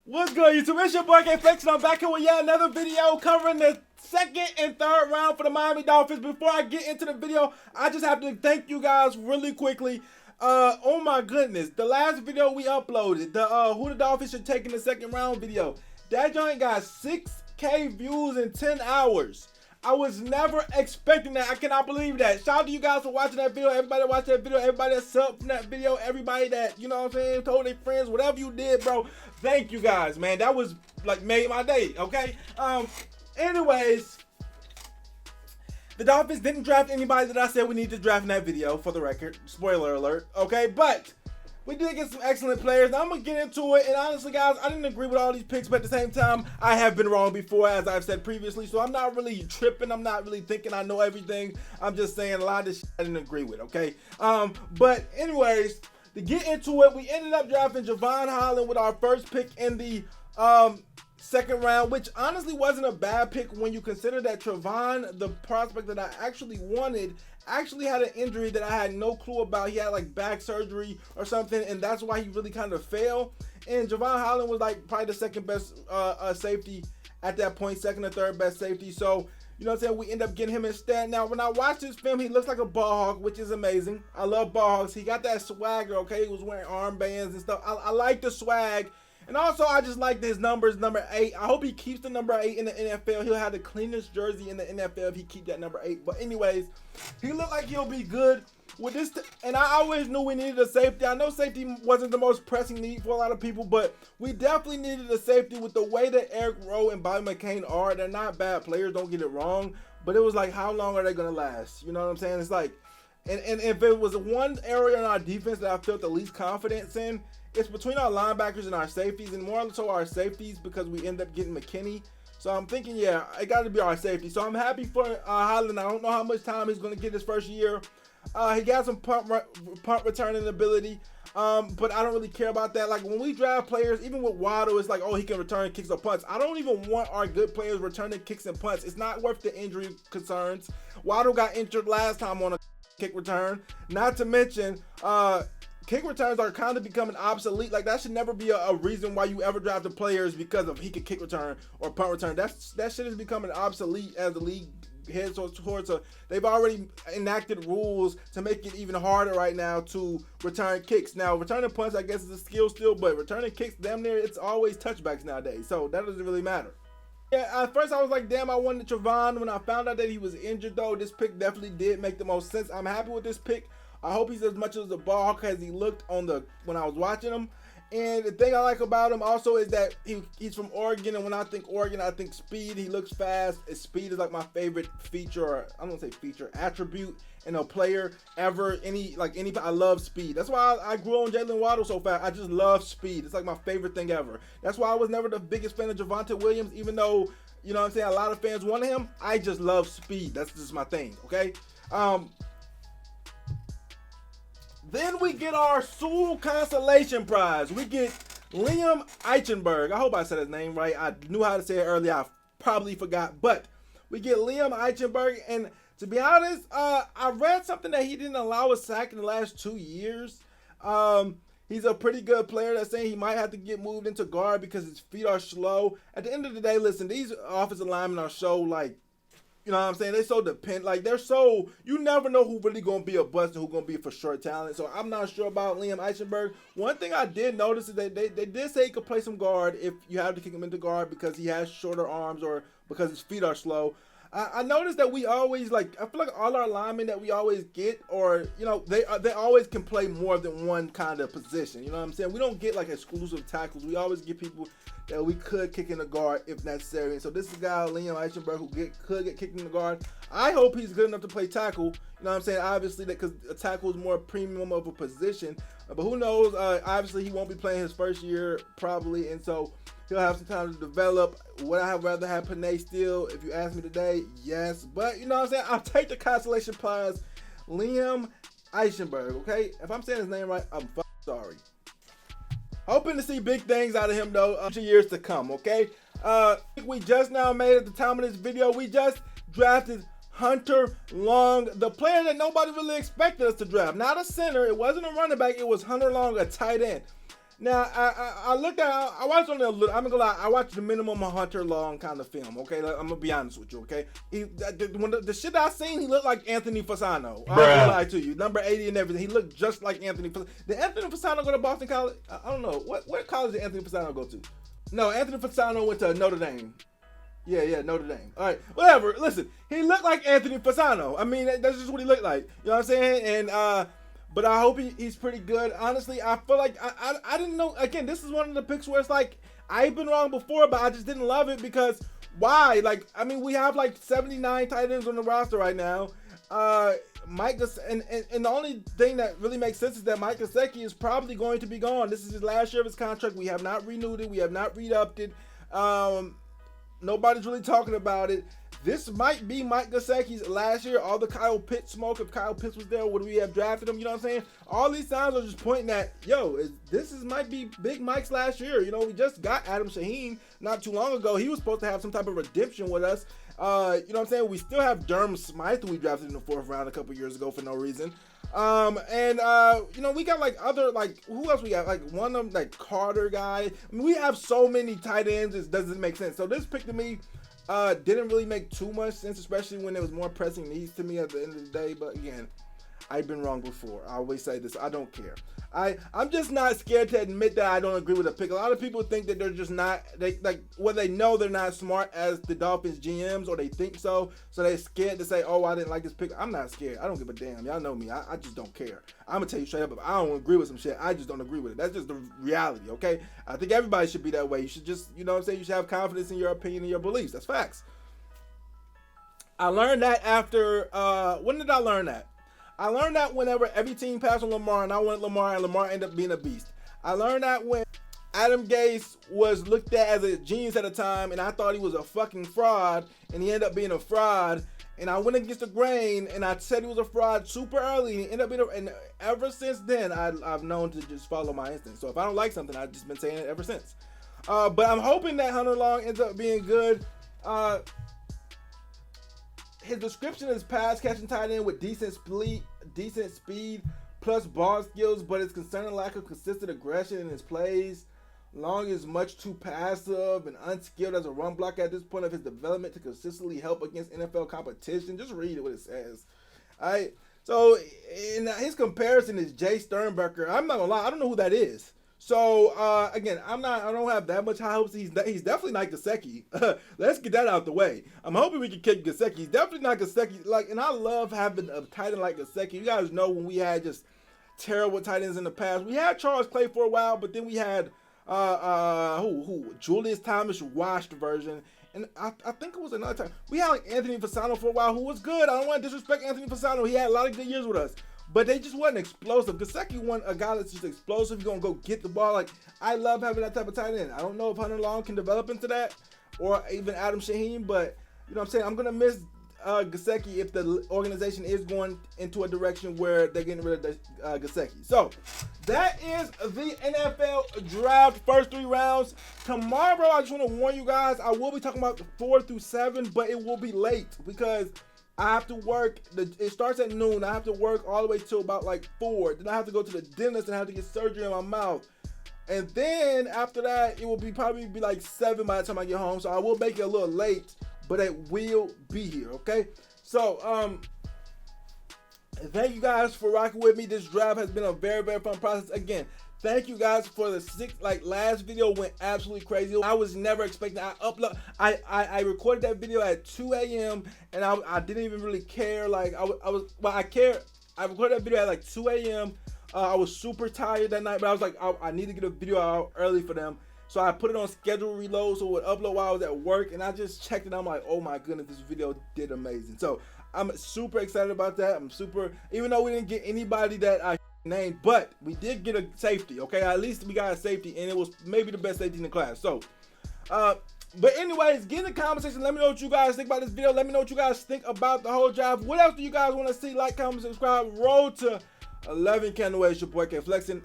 What's good, YouTube? It's your boy K-Flex, and I'm back here with yet another video covering the second and third round for the Miami Dolphins. Before I get into the video, I just have to thank you guys really quickly. Oh my goodness, the last video we uploaded, the who the Dolphins should take in the second round video, that joint got 6K views in 10 hours. I was never expecting that. I cannot believe that. Shout out to you guys for watching that video. Everybody that watched that video, everybody that subbed from that video, everybody that, you know what I'm saying, told their friends, whatever you did, bro. Thank you guys, man. That was like made my day, okay? Anyways, the Dolphins didn't draft anybody that I said we need to draft in that video, for the record. Spoiler alert, okay? But we did get some excellent players. Now I'm going to get into it. And honestly, guys, I didn't agree with all these picks. But at the same time, I have been wrong before, as I've said previously. So I'm not really tripping. I'm not really thinking I know everything. I'm just saying a lot of this shit I didn't agree with, okay? But anyways, to get into it, we ended up drafting Jevon Holland with our first pick in the second round, which honestly wasn't a bad pick when you consider that Trevon, the prospect that I actually wanted, actually had an injury that I had no clue about. He had like back surgery or something, and that's why he really kind of failed. And Jevon Holland was like probably the second best safety at that point, second or third best safety. So, you know what I'm saying, we end up getting him instead. Now, when I watch this film, he looks like a ball hawk, which is amazing. I love ball hawks. He got that swagger, okay? He was wearing armbands and stuff. I like the swag. And also, I just like his numbers, number 8. I hope he keeps the number 8 in the NFL. He'll have the cleanest jersey in the NFL if he keeps that number 8. But anyways, he looked like he'll be good with this. And I always knew we needed a safety. I know safety wasn't the most pressing need for a lot of people, but we definitely needed a safety with the way that Eric Rowe and Bobby McCain are. They're not bad players, don't get it wrong. But it was like, how long are they going to last? You know what I'm saying? It's like, and if it was one area in our defense that I felt the least confidence in, it's between our linebackers and our safeties, and more so our safeties, because we end up getting McKinney. So I'm thinking, yeah, it got to be our safety. So I'm happy for Holland. I don't know how much time he's going to get his first year. He got some punt returning ability, but I don't really care about that. Like when we draft players, even with Waddle, it's like, oh, he can return kicks or punts. I don't even want our good players returning kicks and punts. It's not worth the injury concerns. Waddle got injured last time on a kick return. Not to mention, kick returns are kind of becoming obsolete. Like that should never be a reason why you ever draft the players, because of he could kick return or punt return. That shit is becoming obsolete as the league heads towards they've already enacted rules to make it even harder right now to return kicks. Now returning punts, I guess, is a skill still, but returning kicks, damn near, it's always touchbacks nowadays. So that doesn't really matter. Yeah, at first I was like, damn, I wanted Trevon. When I found out that he was injured, though, this pick definitely did make the most sense. I'm happy with this pick. I hope he's as much as a ball hawk as he looked when I was watching him. And the thing I like about him also is that he's from Oregon, and when I think Oregon, I think speed. He looks fast. His speed is like my favorite feature, or I don't say feature, attribute in a player ever. I love speed. That's why I grew on Jalen Waddle so fast. I just love speed. It's like my favorite thing ever. That's why I was never the biggest fan of Javonte Williams, even though, you know what I'm saying, a lot of fans wanted him. I just love speed. That's just my thing, okay? Then we get our Sewell Consolation Prize. We get Liam Eichenberg. I hope I said his name right. I knew how to say it earlier. I probably forgot. But we get Liam Eichenberg. And to be honest, I read something that he didn't allow a sack in the last 2 years. He's a pretty good player. That's saying he might have to get moved into guard because his feet are slow. At the end of the day, listen, these offensive linemen are so, like, you know what I'm saying? They're so dependent. Like, they're so, you never know who really going to be a bust and who going to be for sure talent. So I'm not sure about Liam Eichenberg. One thing I did notice is that they did say he could play some guard if you have to kick him into guard because he has shorter arms or because his feet are slow. I noticed that we always, like, I feel like all our linemen that we always get, or, you know, they always can play more than one kind of position. You know what I'm saying? We don't get, like, exclusive tackles. We always get people that we could kick in the guard if necessary. And so this is a guy, Liam Eichenberg, who could get kicked in the guard. I hope he's good enough to play tackle. You know what I'm saying? Obviously, because a tackle is more premium of a position. But who knows? Obviously, he won't be playing his first year probably. And so he'll have some time to develop. Would I have rather have Panay still? If you ask me today, yes. But you know what I'm saying? I'll take the consolation prize, Liam Eichenberg, okay? If I'm saying his name right, I'm sorry. Hoping to see big things out of him, though, 2 years to come, okay? We just now made, at the time of this video, we just drafted Hunter Long, the player that nobody really expected us to draft. Not a center. It wasn't a running back. It was Hunter Long, a tight end. Now I looked at I watched on the I'm gonna lie, I watched the minimum Hunter Long kind of film. Okay, I'm gonna be honest with you. Okay, when the shit I seen, he looked like Anthony Fasano. I'm gonna lie to you, number 80 and everything. He looked just like Anthony. Did Anthony Fasano go to Boston College? I don't know. What college did Anthony Fasano go to? No, Anthony Fasano went to Notre Dame. Yeah, Notre Dame. All right, whatever. Listen, he looked like Anthony Fasano. I mean, that's just what he looked like. You know what I'm saying? And but I hope he's pretty good. Honestly, I feel like I didn't know. Again, this is one of the picks where it's like I've been wrong before, but I just didn't love it because why? Like, I mean, we have like 79 tight ends on the roster right now. Mike and the only thing that really makes sense is that Mike Gesicki is probably going to be gone. This is his last year of his contract. We have not renewed it. We have not re-upped it. Nobody's really talking about it. This might be Mike Gesicki's last year. All the Kyle Pitts smoke. If Kyle Pitts was there, would we have drafted him? You know what I'm saying? All these signs are just pointing at, might be Big Mike's last year. You know, we just got Adam Shaheen not too long ago. He was supposed to have some type of redemption with us. You know what I'm saying? We still have Durham Smythe, who we drafted in the 4th round a couple years ago for no reason. You know, we got like other, like, who else we got? Like one of them, like Carter guy. I mean, we have so many tight ends, it doesn't make sense. So this pick to me didn't really make too much sense, especially when there was more pressing needs to me at the end of the day. But again, I've been wrong before. I always say this. I don't care. I'm just not scared to admit that I don't agree with a pick. A lot of people think that they're just not, they know they're not smart as the Dolphins GMs, or they think so they're scared to say, oh, I didn't like this pick. I'm not scared. I don't give a damn. Y'all know me. I just don't care. I'm going to tell you straight up, if I don't agree with some shit, I just don't agree with it. That's just the reality, okay? I think everybody should be that way. You should just, you know what I'm saying, you should have confidence in your opinion and your beliefs. That's facts. I learned that after, when did I learn that? I learned that whenever every team passed on Lamar and I wanted Lamar and Lamar ended up being a beast. I learned that when Adam Gase was looked at as a genius at the time and I thought he was a fucking fraud and he ended up being a fraud, and I went against the grain and I said he was a fraud super early and he ended up being and ever since then I've known to just follow my instincts. So if I don't like something, I've just been saying it ever since. But I'm hoping that Hunter Long ends up being good. His description is pass catching tight end with decent speed plus ball skills, but it's concerning lack of consistent aggression in his plays. Long is much too passive and unskilled as a run blocker at this point of his development to consistently help against NFL competition. Just read what it says. All right. So in his comparison is Jay Sternberger. I'm not gonna lie, I don't know who that is. So again, I don't have that much high hopes. He's definitely not Gesicki. Let's get that out the way. I'm hoping we can kick Gesicki. He's definitely not Gesicki. Like, and I love having a tight end like Gesicki. You guys know when we had just terrible tight ends in the past. We had Charles Clay for a while, but then we had Julius Thomas washed version. And I think it was another time. We had like Anthony Fasano for a while, who was good. I don't want to disrespect Anthony Fasano. He had a lot of good years with us. But they just wasn't explosive. Gesicki wasn't a guy that's just explosive. He's going to go get the ball. Like, I love having that type of tight end. I don't know if Hunter Long can develop into that, or even Adam Shaheen, but, you know what I'm saying? I'm going to miss Gesicki if the organization is going into a direction where they're getting rid of Gesicki. So, that is the NFL draft, first 3 rounds. Tomorrow, I just want to warn you guys, I will be talking about the 4 through 7, but it will be late because I have to work, it starts at noon. I have to work all the way till about like 4. Then I have to go to the dentist and have to get surgery in my mouth. And then after that, it will probably be like 7 by the time I get home. So I will make it a little late, but it will be here, okay? So, thank you guys for rocking with me. This draft has been a very, very fun process. Again, thank you guys for the last video went absolutely crazy. I was never expecting. I recorded that video at 2 a.m. and I didn't even really care. Like I care. I recorded that video at like 2 a.m. I was super tired that night, but I was like, I need to get a video out early for them. So I put it on schedule reload so it would upload while I was at work, and I just checked it. I'm like, oh my goodness, this video did amazing. So I'm super excited about that. Even though we didn't get anybody that I named, but we did get a safety, okay? At least we got a safety, and it was maybe the best safety in the class. So, but anyways, get in the comment section. Let me know what you guys think about this video. Let me know what you guys think about the whole draft. What else do you guys want to see? Like, comment, subscribe. Roll to 11K. It's your boy K Flexing.